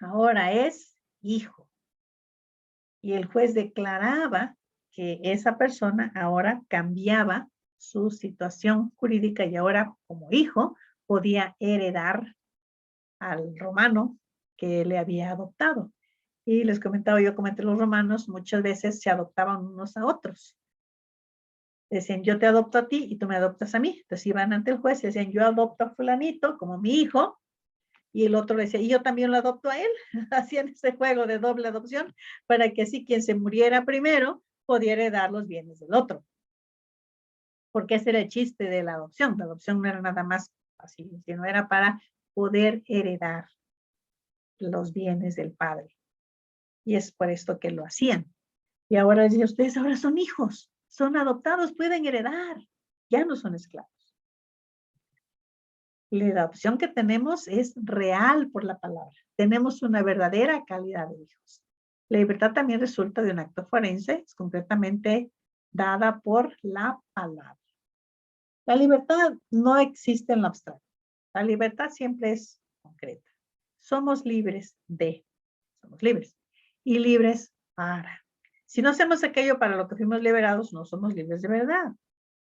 ahora es hijo. Y el juez declaraba que esa persona ahora cambiaba su situación jurídica y ahora como hijo podía heredar al romano que le había adoptado. Y les comentaba, yo comenté, los romanos muchas veces se adoptaban unos a otros. Decían, yo te adopto a ti y tú me adoptas a mí. Entonces iban ante el juez y decían, yo adopto a fulanito como mi hijo, y el otro decía, y yo también lo adopto a él. Hacían ese juego de doble adopción para que así quien se muriera primero pudiera heredar los bienes del otro. Porque ese era el chiste de la adopción. La adopción no era nada más así, sino era para poder heredar los bienes del padre. Y es por esto que lo hacían. Y ahora dicen, ustedes ahora son hijos, son adoptados, pueden heredar, ya no son esclavos. La adopción que tenemos es real por la palabra. Tenemos una verdadera calidad de hijos. La libertad también resulta de un acto forense, es concretamente dada por la palabra. La libertad no existe en lo abstracto. La libertad siempre es concreta. Somos libres y libres para. Si no hacemos aquello para lo que fuimos liberados, no somos libres de verdad,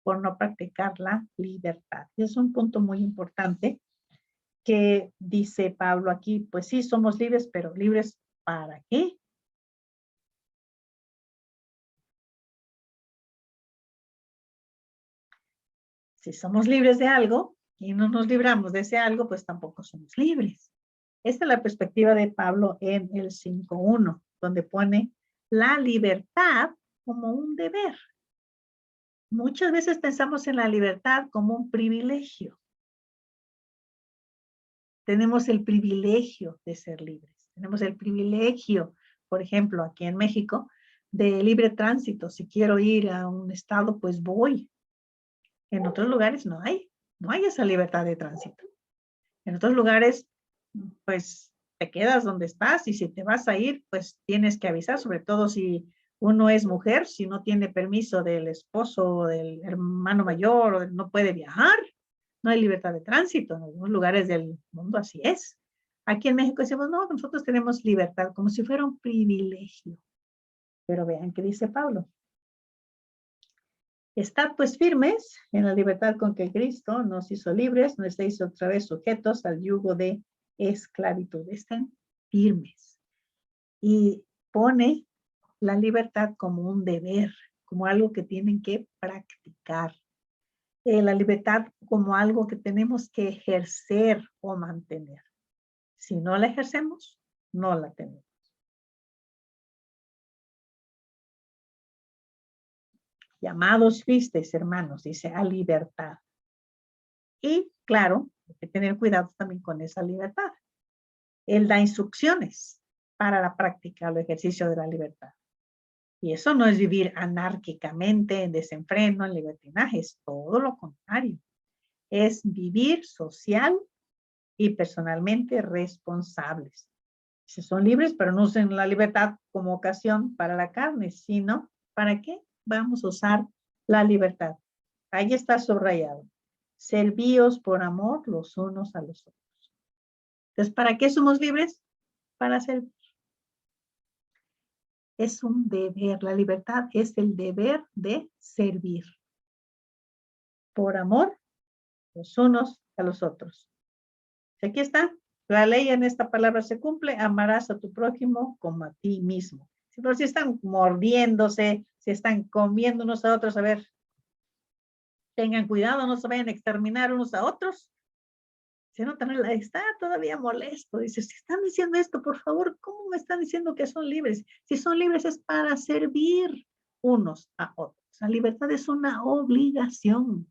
por no practicar la libertad. Y es un punto muy importante que dice Pablo aquí, pues sí, somos libres, pero libres ¿para qué? Si somos libres de algo y no nos libramos de ese algo, pues tampoco somos libres. Esta es la perspectiva de Pablo en el 5.1, donde pone la libertad como un deber. Muchas veces pensamos en la libertad como un privilegio. Tenemos el privilegio de ser libres. Tenemos el privilegio, por ejemplo, aquí en México, de libre tránsito. Si quiero ir a un estado, pues voy. En otros lugares no hay esa libertad de tránsito. En otros lugares, pues te quedas donde estás y si te vas a ir, pues tienes que avisar, sobre todo si uno es mujer, si no tiene permiso del esposo o del hermano mayor o no puede viajar, no hay libertad de tránsito. En algunos lugares del mundo así es. Aquí en México decimos, no, nosotros tenemos libertad, como si fuera un privilegio. Pero vean qué dice Pablo. Estad pues firmes en la libertad con que Cristo nos hizo libres, no estéis otra vez sujetos al yugo de esclavitud. Estén firmes. Y pone la libertad como un deber, como algo que tienen que practicar. La libertad como algo que tenemos que ejercer o mantener. Si no la ejercemos, no la tenemos. Llamados fuisteis, hermanos, dice, a libertad. Y claro, hay que tener cuidado también con esa libertad. Él da instrucciones para la práctica o el ejercicio de la libertad. Y eso no es vivir anárquicamente, en desenfreno, en libertinaje, es todo lo contrario. Es vivir social y personalmente responsables. Si son libres, pero no usen la libertad como ocasión para la carne, sino, ¿para qué vamos a usar la libertad? Ahí está subrayado. Servíos por amor los unos a los otros. Entonces, ¿para qué somos libres? Para servir. Es un deber. La libertad es el deber de servir. Por amor los unos a los otros. Aquí está. La ley en esta palabra se cumple. Amarás a tu prójimo como a ti mismo. Pero si están mordiéndose, si están comiendo unos a otros, a ver, tengan cuidado, no se vayan a exterminar unos a otros. Se nota, está todavía molesto. Dice, si están diciendo esto, por favor, ¿cómo me están diciendo que son libres? Si son libres es para servir unos a otros. La libertad es una obligación.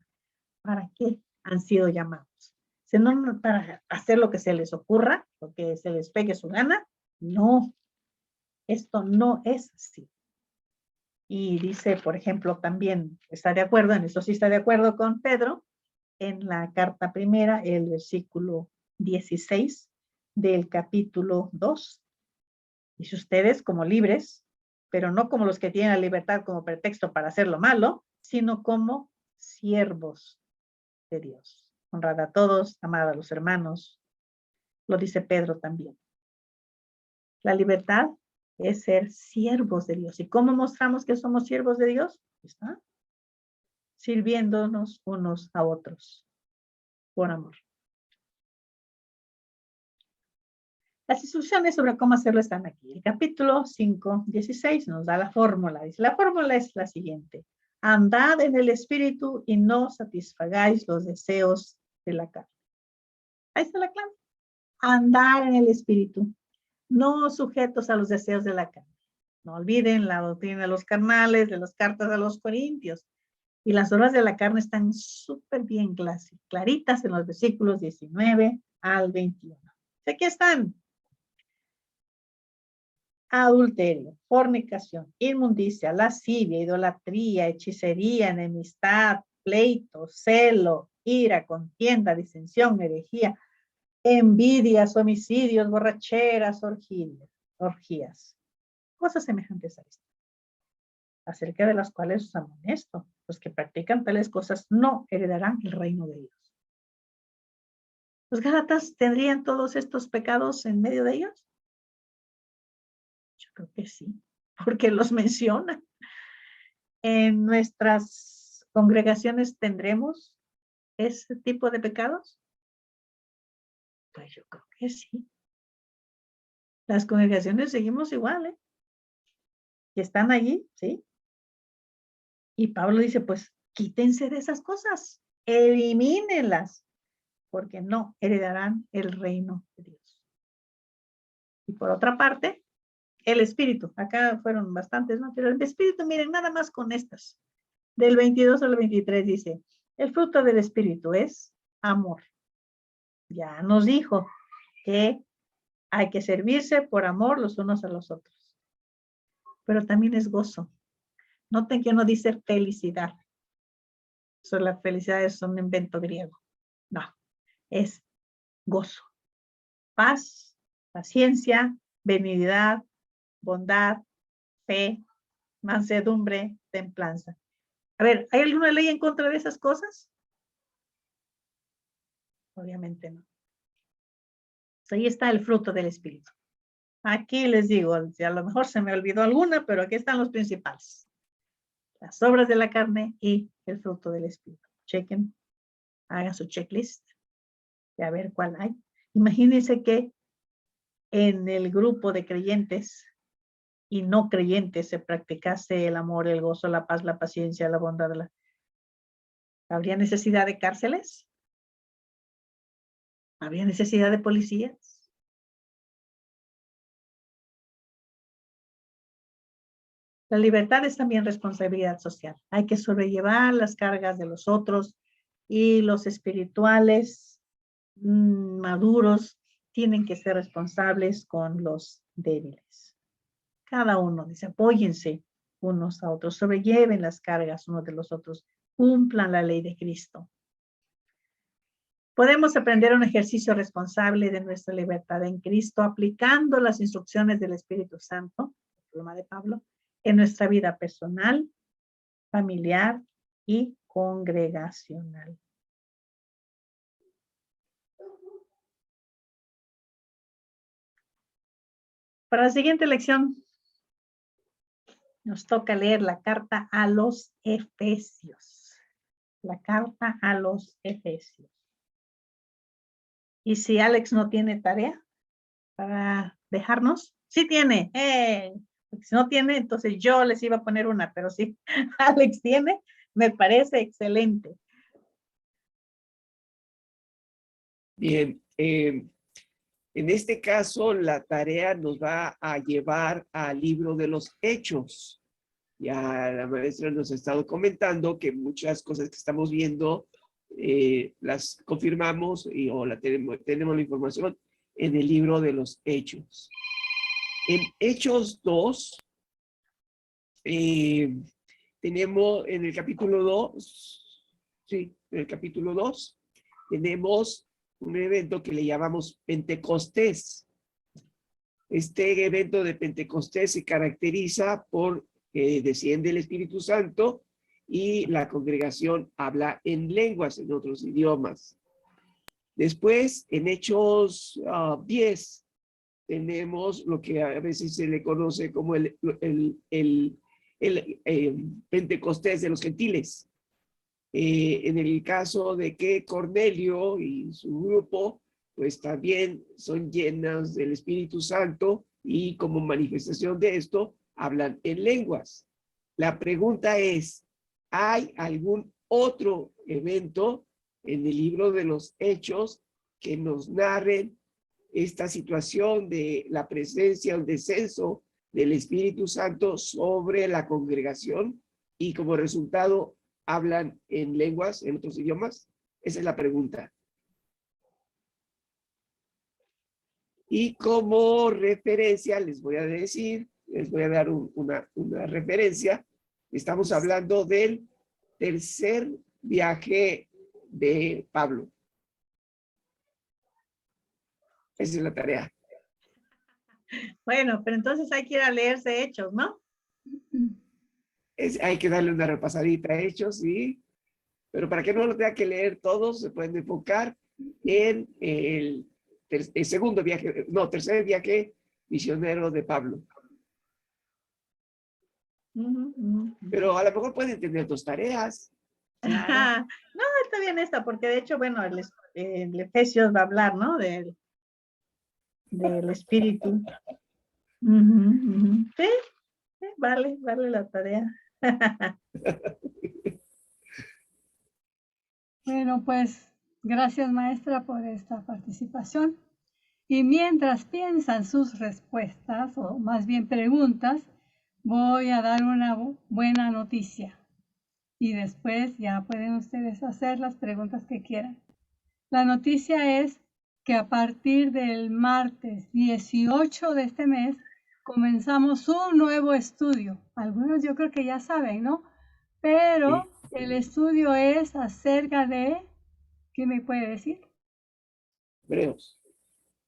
¿Para qué han sido llamados? Si no para hacer lo que se les ocurra, lo que se les pegue su gana. No, esto no es así. Y dice, por ejemplo, también está de acuerdo, en eso sí está de acuerdo con Pedro, en la carta primera, el versículo 16 del capítulo 2. Dice ustedes como libres, pero no como los que tienen la libertad como pretexto para hacer lo malo, sino como siervos de Dios. Honrad a todos, amad a los hermanos. Lo dice Pedro también. La libertad es ser siervos de Dios. ¿Y cómo mostramos que somos siervos de Dios? ¿Está? Sirviéndonos unos a otros por amor. Las instrucciones sobre cómo hacerlo están aquí. El capítulo 5:16 nos da la fórmula. Dice, la fórmula es la siguiente. Andad en el espíritu y no satisfagáis los deseos de la carne. Ahí está la clave. Andar en el espíritu, no sujetos a los deseos de la carne. No olviden la doctrina de los carnales, de las cartas a los corintios. Y las obras de la carne están súper bien claritas en los versículos 19 al 21. Aquí están. Adulterio, fornicación, inmundicia, lascivia, idolatría, hechicería, enemistad, pleito, celo, ira, contienda, disensión, herejía, envidias, homicidios, borracheras, orgías, cosas semejantes a esto, acerca de las cuales os amonesto. Los que practican tales cosas no heredarán el reino de Dios. ¿Los gálatas tendrían todos estos pecados en medio de ellos? Yo creo que sí, porque los menciona. ¿En nuestras congregaciones tendremos ese tipo de pecados? Pues yo creo que sí. Las congregaciones seguimos igual, ¿eh? Y están allí, ¿sí? Y Pablo dice, pues quítense de esas cosas, elimínenlas, porque no heredarán el reino de Dios. Y por otra parte, el espíritu. Acá fueron bastantes, ¿no? Pero el espíritu, miren, nada más con estas. Del 22 al 23 dice, el fruto del espíritu es amor. Ya nos dijo que hay que servirse por amor los unos a los otros. Pero también es gozo. Noten que no dice felicidad. Eso, la felicidad es un invento griego. No, es gozo. Paz, paciencia, benignidad, bondad, fe, mansedumbre, templanza. A ver, ¿hay alguna ley en contra de esas cosas? Obviamente no. Ahí está el fruto del espíritu. Aquí les digo, a lo mejor se me olvidó alguna, pero aquí están los principales. Las obras de la carne y el fruto del espíritu. Chequen, hagan su checklist y a ver cuál hay. Imagínense que en el grupo de creyentes y no creyentes se practicase el amor, el gozo, la paz, la paciencia, la bondad. ¿Habría necesidad de cárceles? ¿Habría necesidad de policías? La libertad es también responsabilidad social. Hay que sobrellevar las cargas de los otros y los espirituales maduros tienen que ser responsables con los débiles. Cada uno dice, apóyense unos a otros, sobrelleven las cargas unos de los otros, cumplan la ley de Cristo. Podemos aprender un ejercicio responsable de nuestra libertad en Cristo aplicando las instrucciones del Espíritu Santo, pluma de Pablo, en nuestra vida personal, familiar y congregacional. Para la siguiente lección, nos toca leer la carta a los Efesios. La carta a los Efesios. Y si Alex no tiene tarea para dejarnos, sí tiene. Si no tiene, entonces yo les iba a poner una, pero sí, Alex tiene, me parece excelente. Bien, en este caso la tarea nos va a llevar al libro de los Hechos. Ya la maestra nos ha estado comentando que muchas cosas que estamos viendo las confirmamos o tenemos la información en el libro de los Hechos. En Hechos 2, tenemos en el capítulo 2, sí, en el capítulo 2, tenemos un evento que le llamamos Pentecostés. Este evento de Pentecostés se caracteriza por que desciende el Espíritu Santo y la congregación habla en lenguas, en otros idiomas. Después, en Hechos 10, tenemos lo que a veces se le conoce como el Pentecostés de los gentiles. En el caso de que Cornelio y su grupo, pues también son llenas del Espíritu Santo y como manifestación de esto, hablan en lenguas. La pregunta es, ¿hay algún otro evento en el libro de los Hechos que nos narren esta situación de la presencia o el descenso del Espíritu Santo sobre la congregación y como resultado hablan en lenguas, en otros idiomas? Esa es la pregunta. Y como referencia les voy a decir, les voy a dar una referencia. Estamos hablando del tercer viaje de Pablo. Esa es la tarea. Bueno, pero entonces hay que ir a leerse Hechos, ¿no? Hay que darle una repasadita a Hechos, sí. Pero para que no lo tenga que leer todos, se pueden enfocar en el segundo viaje, no, tercer viaje misionero de Pablo. Pero a lo mejor pueden tener dos tareas. Claro. No, está bien esta, porque de hecho, bueno, el Efesios va a hablar, ¿no? Del espíritu. Sí, vale la tarea. Bueno, pues gracias maestra por esta participación. Y mientras piensan sus respuestas, o más bien preguntas, voy a dar una buena noticia. Y después ya pueden ustedes hacer las preguntas que quieran. La noticia es que a partir del martes 18 de este mes comenzamos un nuevo estudio. Algunos yo creo que ya saben, ¿no? Pero el estudio es acerca de, ¿qué me puede decir? Hebreos.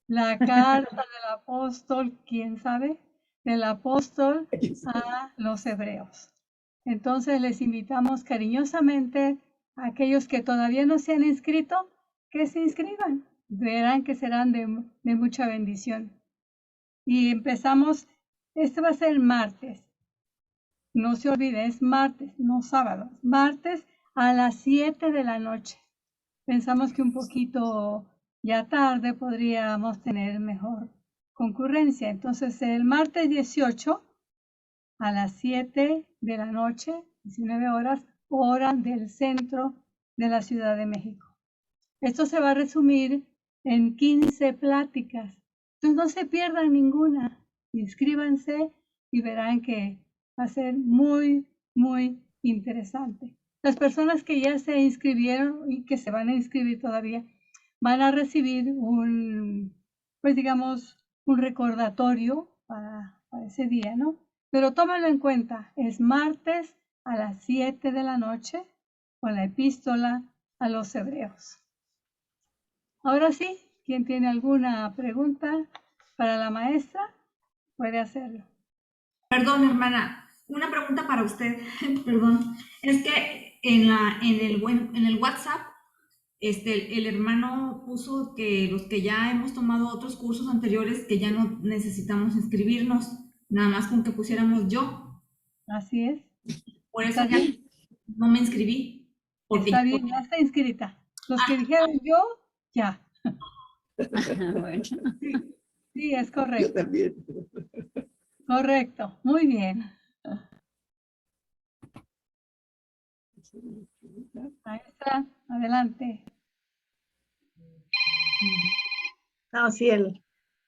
La carta del apóstol, ¿quién sabe? Del apóstol a los hebreos. Entonces les invitamos cariñosamente a aquellos que todavía no se han inscrito, que se inscriban. Verán que serán de mucha bendición. Y empezamos, este va a ser martes. No se olvide, es martes, no sábado. Martes a las 7 de la noche. Pensamos que un poquito ya tarde podríamos tener mejor concurrencia. Entonces, el martes 18 a las 7 de la noche, 19 horas, hora del centro de la Ciudad de México. Esto se va a resumir en 15 pláticas. Entonces, no se pierdan ninguna. Inscríbanse y verán que va a ser muy, muy interesante. Las personas que ya se inscribieron y que se van a inscribir todavía van a recibir pues digamos, un recordatorio para ese día, ¿no? Pero tómenlo en cuenta, es martes a las 7 de la noche con la epístola a los hebreos. Ahora sí, ¿quién tiene alguna pregunta para la maestra? Puede hacerlo. Perdón, hermana, una pregunta para usted, perdón. Es que en el WhatsApp, el hermano puso que los que ya hemos tomado otros cursos anteriores, que ya no necesitamos inscribirnos, nada más con que pusiéramos yo. Así es. Por Está eso ya bien. no me inscribí. Porque Está bien, ya está inscrita. Los que dijeron yo, ya. Bueno. Sí, es Yo correcto. también. Correcto. Muy bien. Maestra, adelante. No, sí,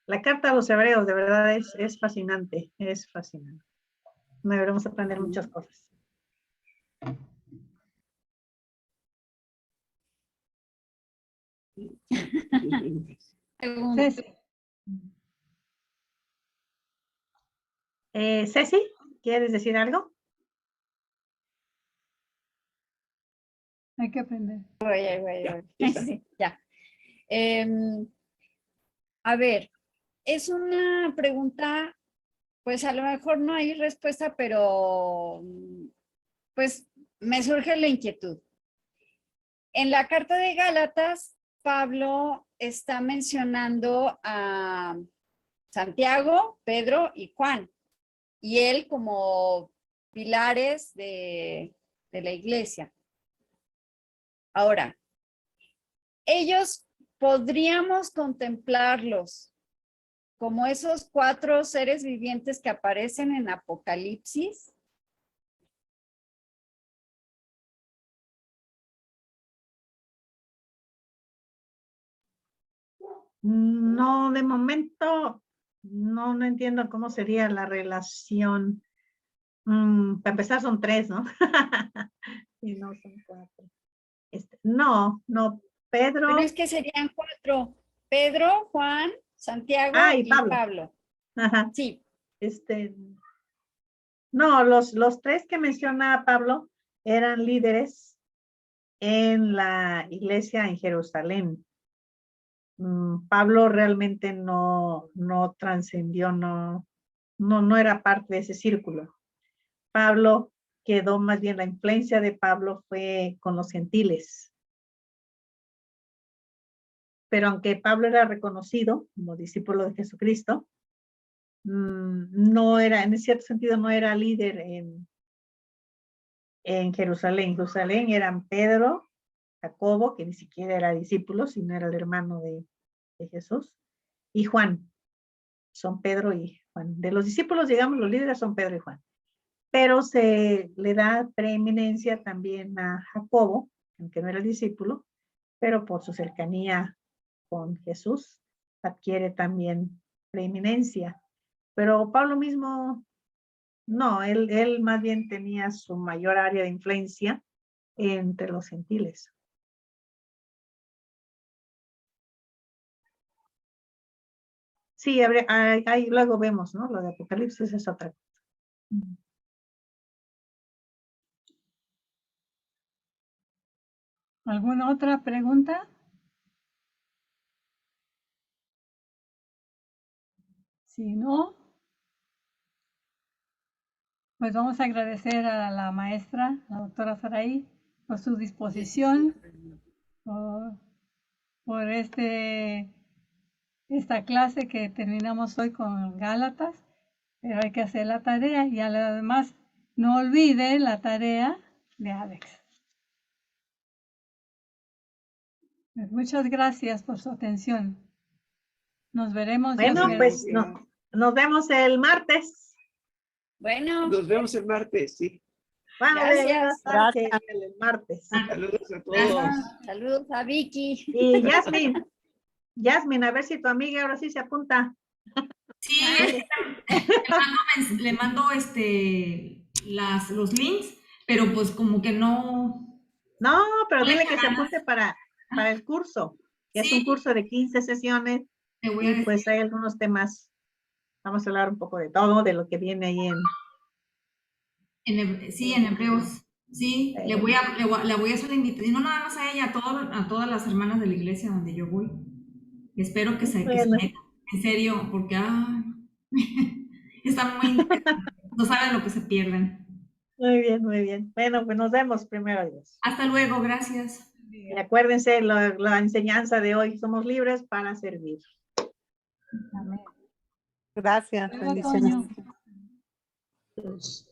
la carta a los hebreos de verdad es fascinante, es fascinante. Deberemos aprender muchas cosas. Pregunta. Ceci, Ceci, ¿quieres decir algo? hay que aprender. Voy. Sí, ya. A ver, es una pregunta, pues a lo mejor no hay respuesta, pero pues me surge la inquietud. En la carta de Gálatas, Pablo está mencionando a Santiago, Pedro y Juan, y él como pilares de la iglesia. Ahora, ellos podríamos contemplarlos como esos 4 seres vivientes que aparecen en Apocalipsis. No, de momento, no entiendo cómo sería la relación. Para empezar son 3, ¿no? Y no son 4. No, Pedro. Pero es que serían 4. Pedro, Juan, Santiago Y y Pablo. Pablo. Ajá. Sí. No, los 3 que menciona Pablo eran líderes en la iglesia en Jerusalén. Pablo realmente no trascendió, no era parte de ese círculo. Pablo quedó, más bien la influencia de Pablo fue con los gentiles. Pero aunque Pablo era reconocido como discípulo de Jesucristo, no era, en cierto sentido, no era líder en Jerusalén. Jerusalén eran Pedro, Jacobo, que ni siquiera era discípulo, sino era el hermano de Jesús, y Juan. Son Pedro y Juan. De los discípulos, digamos, los líderes son Pedro y Juan. Pero se le da preeminencia también a Jacobo, aunque no era discípulo, pero por su cercanía con Jesús, adquiere también preeminencia. Pero Pablo mismo, no, él más bien tenía su mayor área de influencia entre los gentiles. Sí, ahí luego vemos, ¿no? Lo de Apocalipsis es otra cosa. ¿Alguna otra pregunta? Si no, pues vamos a agradecer a la maestra, la doctora Saray, por su disposición, por esta clase que terminamos hoy con Gálatas, pero hay que hacer la tarea y además no olvide la tarea de Alex. Pues muchas gracias por su atención. Nos veremos. Bueno, pues nos vemos el martes. Bueno. Nos vemos el martes, sí. Bueno, Gracias. Gracias. El martes. Saludos a todos. Saludos a Vicky. Y Yasmin, a ver si tu amiga ahora sí se apunta. Sí, le mando los links, pero pues como que no. No, pero dile que se apunte para el curso, que es un curso de 15 sesiones. Y pues hay algunos temas. Vamos a hablar un poco de todo, de lo que viene ahí en Hebreos. Sí, le voy a hacer la invitación, y no nada más a ella, a todas las hermanas de la iglesia donde yo voy. Espero que se Bueno. metan, en serio, porque está muy interesante. No saben lo que se pierden. Muy bien, muy bien. Bueno, pues nos vemos primero Dios. Hasta luego, gracias. Y acuérdense la enseñanza de hoy, somos libres para servir. Amén. Gracias, Luego, bendiciones. Toño. Pues,